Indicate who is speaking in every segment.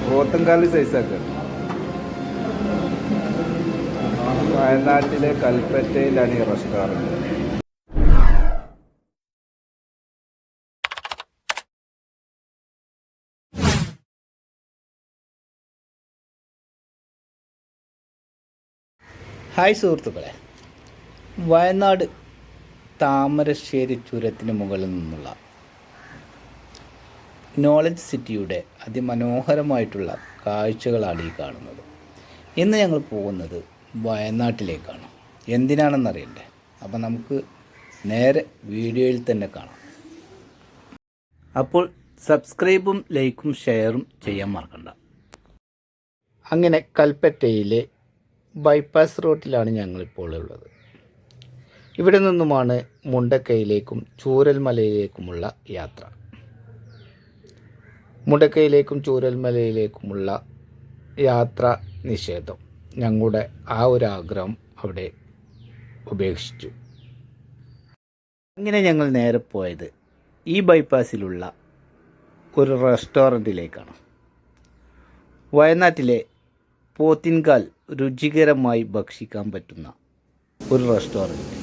Speaker 1: പോത്തങ്കാലി സൈസാക്കുക. വയനാട്ടിലെ കൽപ്പറ്റയിലാണ് ഈ restaurant.
Speaker 2: Hi സുഹൃത്തുക്കളെ, വയനാട് താമരശ്ശേരി ചുരത്തിന് മുകളിൽ നിന്നുള്ള നോളജ് സിറ്റിയുടെ അതിമനോഹരമായിട്ടുള്ള കാഴ്ചകളാണ് ഈ കാണുന്നത്. ഇന്ന് ഞങ്ങൾ പോകുന്നത് വയനാട്ടിലേക്കാണ്. എന്തിനാണെന്നറിയണ്ടേ? അപ്പോൾ നമുക്ക് നേരെ വീഡിയോയിൽ തന്നെ കാണാം. അപ്പോൾ സബ്സ്ക്രൈബും ലൈക്കും ഷെയറും ചെയ്യാൻ മറക്കണ്ട. അങ്ങനെ കൽപ്പറ്റയിലെ ബൈപ്പാസ് റോഡിലാണ് ഞങ്ങളിപ്പോൾ ഉള്ളത്. ഇവിടെ നിന്നുമാണ് മുണ്ടക്കയിലേക്കും ചൂരൽമലയിലേക്കുമുള്ള യാത്ര. മുണ്ടക്കയിലേക്കും ചൂരൽമലയിലേക്കുമുള്ള യാത്ര നിഷേധം. ഞങ്ങളുടെ ആ ഒരു ആഗ്രഹം അവിടെ ഉപേക്ഷിച്ചു. അങ്ങനെ ഞങ്ങൾ നേരെ പോയത് ഈ ബൈപ്പാസിലുള്ള ഒരു റെസ്റ്റോറൻറ്റിലേക്കാണ്. വയനാട്ടിലെ പോത്തിൻകാൽ രുചികരമായി ഭക്ഷിക്കാൻ പറ്റുന്ന ഒരു റെസ്റ്റോറൻറ്റ്.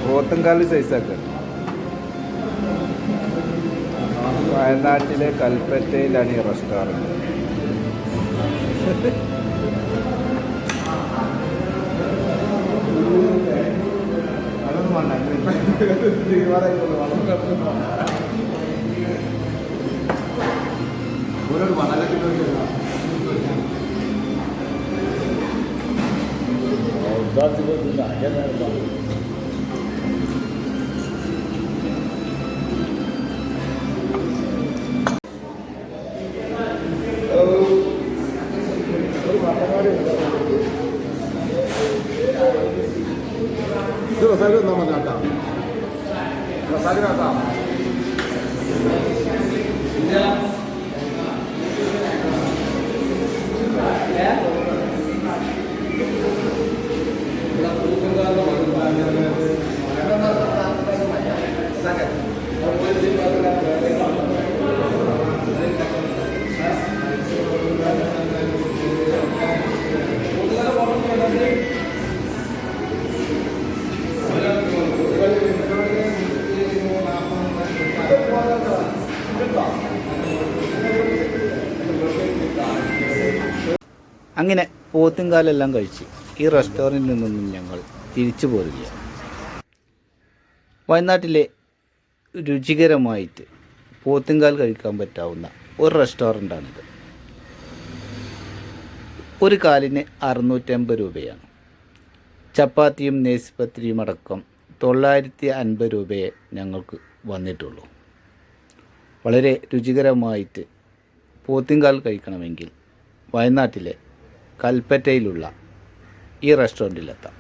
Speaker 1: പോത്തങ്കാലി സൈസാക്കുക. വയനാട്ടിലെ കൽപ്പറ്റയിലാണ് ഈ റെസ്റ്റോറൻറ്റ്.
Speaker 2: അങ്ങനെ പോത്തുംകാലെല്ലാം കഴിച്ച് ഈ റെസ്റ്റോറൻറ്റിൽ നിന്നും ഞങ്ങൾ തിരിച്ചു പോരുകയാണ്. വയനാട്ടിലെ രുചികരമായിട്ട് പോത്തുംകാൽ കഴിക്കാൻ പറ്റാവുന്ന ഒരു റെസ്റ്റോറൻറ്റാണിത്. ഒരു കാലിന് 650 രൂപയാണ്. ചപ്പാത്തിയും നേസിപ്പത്തിരിയും അടക്കം 950 രൂപയെ ഞങ്ങൾക്ക് വന്നിട്ടുള്ളൂ. വളരെ രുചികരമായിട്ട് പോത്തുംകാൽ കഴിക്കണമെങ്കിൽ വയനാട്ടിലെ കൽപ്പറ്റയിലുള്ള ഈ റെസ്റ്റോറൻറ്റിലെത്താം.